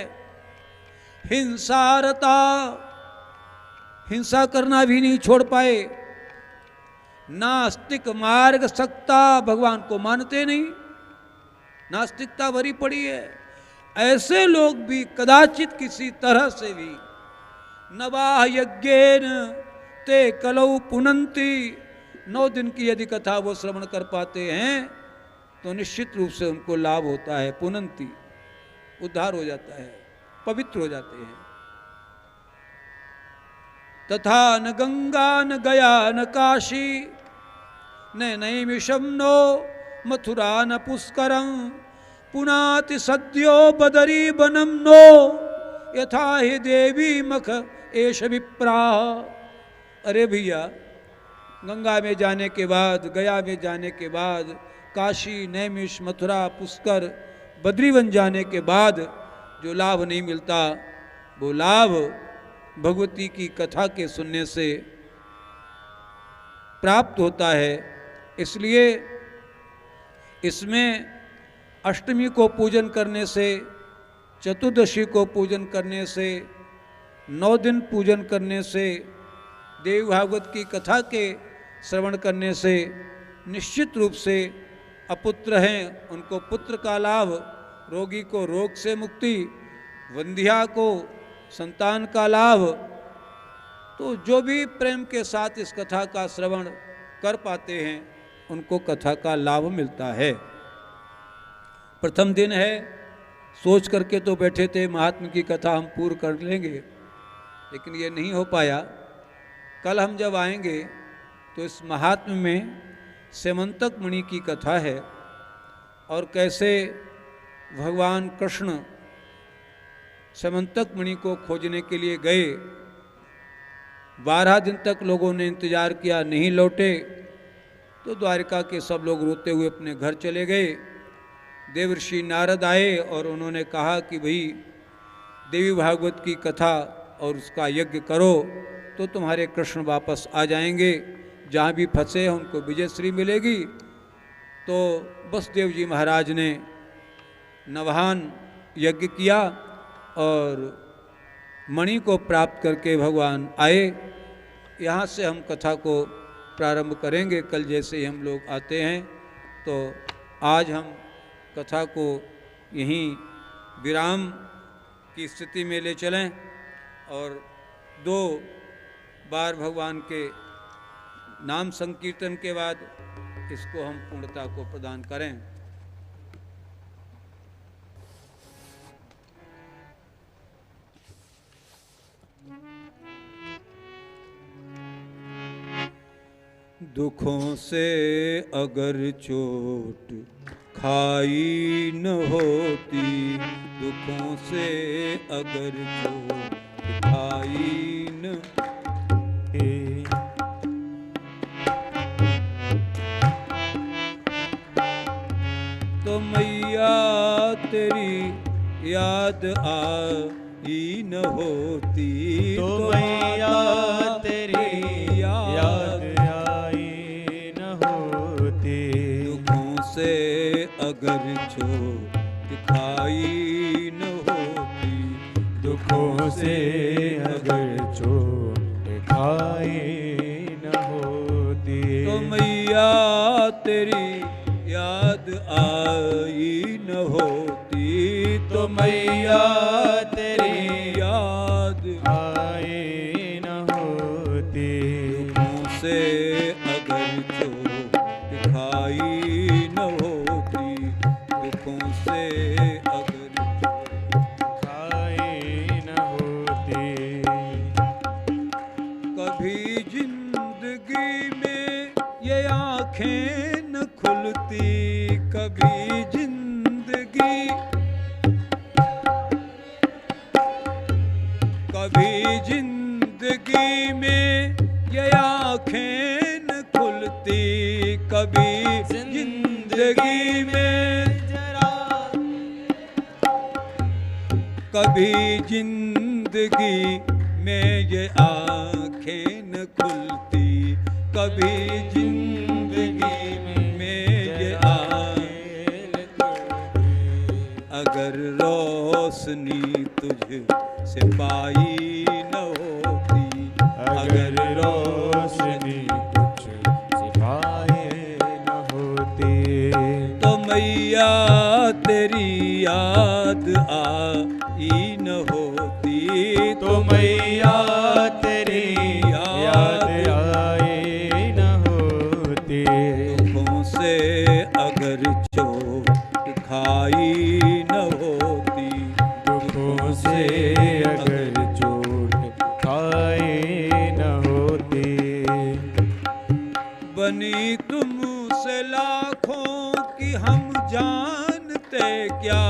हिंसारता, हिंसा करना भी नहीं छोड़ पाए, नास्तिक मार्ग सक्ता, भगवान को मानते नहीं, नास्तिकता भरी पड़ी है। ऐसे लोग भी कदाचित किसी तरह से भी नवाह यज्ञेन ते कलौ पुनन्ति, 9 दिन की यदि कथा वो श्रवण कर पाते हैं तो निश्चित रूप से उनको लाभ होता है। पुनन्ति, उद्धार हो जाता है, पवित्र हो जाते हैं। तथा न गंगा न गया न काशी न नैमिषम नो मथुरा न पुष्करम पुनाति सद्यो बदरी बनम नो यथा ही देवी मख एष विप्राह। अरे भैया, गंगा में जाने के बाद, गया में जाने के बाद, काशी नैमिष मथुरा पुष्कर बद्रीवन जाने के बाद जो लाभ नहीं मिलता, वो लाभ भगवती की कथा के सुनने से प्राप्त होता है। इसलिए इसमें अष्टमी को पूजन करने से, चतुर्दशी को पूजन करने से, 9 दिन पूजन करने से, देवी भागवत की कथा के श्रवण करने से निश्चित रूप से अपुत्र हैं उनको पुत्र का लाभ, रोगी को रोग से मुक्ति, वंध्या को संतान का लाभ। तो जो भी प्रेम के साथ इस कथा का श्रवण कर पाते हैं उनको कथा का लाभ मिलता है। प्रथम दिन है सोच करके तो बैठे थे महात्मा की कथा हम पूर्ण कर लेंगे, लेकिन ये नहीं हो पाया। कल हम जब आएंगे तो इस महात्म में सेमंतक मणि की कथा है और कैसे भगवान कृष्ण सेमंतक मणि को खोजने के लिए गए। 12 दिन तक लोगों ने इंतजार किया, नहीं लौटे, तो द्वारिका के सब लोग रोते हुए अपने घर चले गए। देवर्षि नारद आए और उन्होंने कहा कि भाई देवी भागवत की कथा और उसका यज्ञ करो तो तुम्हारे कृष्ण वापस आ जाएंगे, जहाँ भी फंसे हैं उनको विजयश्री मिलेगी। तो वसुदेव जी महाराज ने नवाहन यज्ञ किया और मणि को प्राप्त करके भगवान आए। यहाँ से हम कथा को प्रारंभ करेंगे, कल जैसे ही हम लोग आते हैं। तो आज हम कथा को यहीं विराम की स्थिति में ले चलें और 2 बार भगवान के नाम संकीर्तन के बाद इसको हम पूर्णता को प्रदान करें। दुखों से अगर चोट खाई न होती, दुखों से अगर चोट खाई न तो मैया तेरी याद आई न होती,
तो मैया तेरी याद आई न होती।
दुखों से अगर चोट खाई न होती,
दुखों से अगर चोट खाई न होती।
तो मैया तेरी याद आई न होती,
तो मैया तेरी
याद
आई न होती।
दुखों से अगर चोट खाई न होती, दुखों से अगर चोट
खाई न होती।
कभी जिंदगी में ये आँखें न खुलती, कभी जिंदगी, कभी जिंदगी में ये आँखें न खुलती, कभी जिंदगी में
जरा,
कभी जिंदगी में ये आँखें न खुलती, कभी जिंदगी में ये आँखें अगर रोशनी तुझ से पाई न होती,
अगर रोशनी कुछ सिपाही न होती।
तो मैया तेरी याद आई न होती,
तो मैया तेरी याद आई न होती।
दुखों से अगर चोट खाई न होती,
दुखों से अगर चोट खाई न होती।
बनी तुमसे लाखों की हम जानते क्या,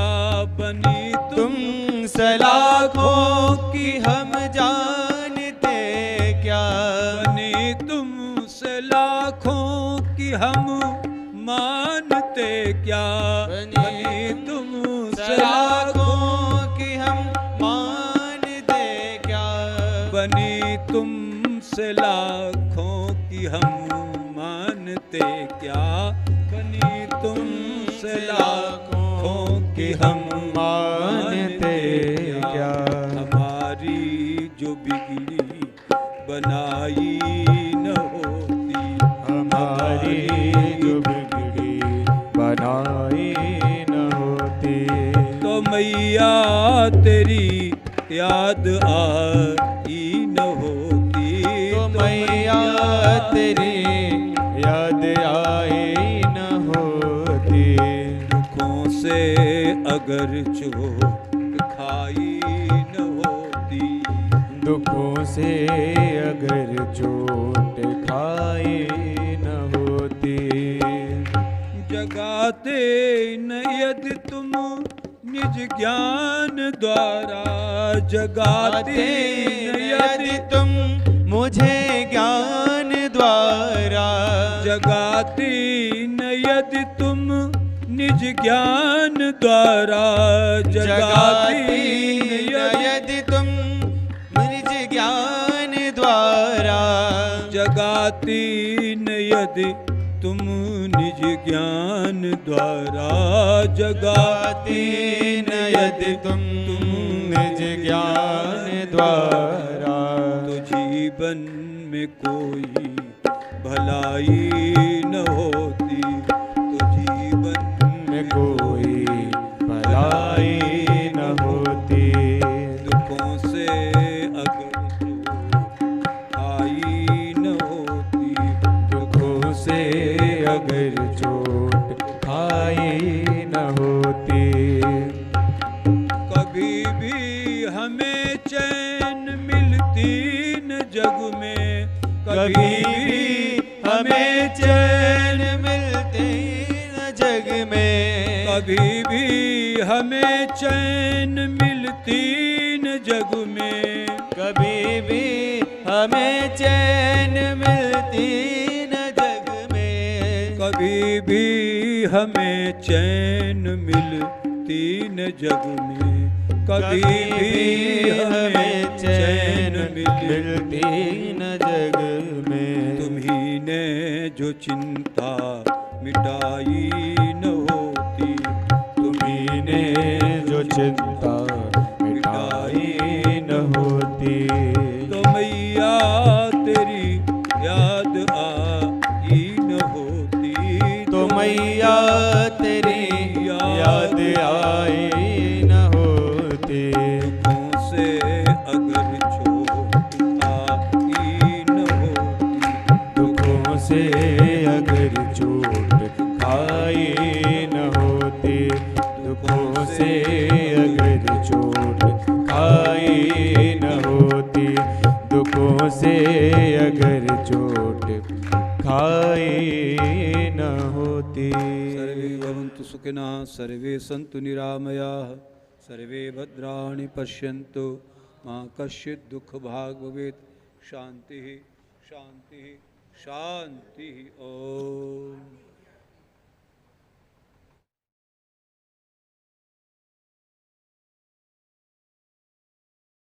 बनी
तुमसे लाखों की हम जानते क्या।
बनी तुमसे लाखों की हम मानते क्या, बनी तुमसे
लाखों की हम मानते क्या।
बनी तुमसे लाखों की हम मानते क्या, बनी तुमसे लाखों की हम
मानते क्या।
हमारी जो बिगड़ी बनाई न होती,
हमारी जो बिगड़ी बनाई न होती।
तो मैया तेरी याद आई न होती,
तो मैया तेरी याद आई न होती।
दुखों से अगर चोट खाई न होती,
दुखों से अगर चोट खाई न होती,
जगाते न यदि तुम निज ज्ञान द्वारा, जगाते न यदि
तुम मुझे ज्ञान द्वारा,
जगाते न यदि तुम निज ज्ञान द्वारा, जगाते न
यदि तुम निज ज्ञान द्वारा,
जगाते न यदि तुम निज ज्ञान द्वारा, जगाते
न यदि तुम निज ज्ञान द्वारा,
तो जीवन में कोई भलाई न होती, तो जीवन
में कोई भलाई न होती,
दुखों से अगर चोट आई न होती,
दुखों से अगर चोट खाई न होती,
कभी भी हमें चैन मिलती न जग में,
कभी भी हमें चैन मिलती न जग में,
कभी भी हमें चैन मिलती न जग में,
कभी भी हमें चैन मिलती न जग में,
कभी भी हमें चैन मिलती न जग में, कभी भी हमें चैन मिलती
न जग में,
तुम्ही ने जो चिंता मिटाई न होती,
तुम्ही ने जो चिंता मिटाई न होती,
तो मैया तेरी याद आई न होती,
तो मैया तेरी याद आई न होती,
दुखों से अगर चोट आई न होती,
दुखों से अगर चोट खाई न होती, दुखों से अगर चोट खाई न होती, दुखों से अगर चोट खाई न होती।
सर्वे भवन्तु सुखिनः, सर्वे सन्तु निरामयाः, सर्वे भद्राणि पश्यन्तु, मा कश्चित् दुःखभाग् भवेत्। शान्तिः शान्तिः शान्तिः। ओम।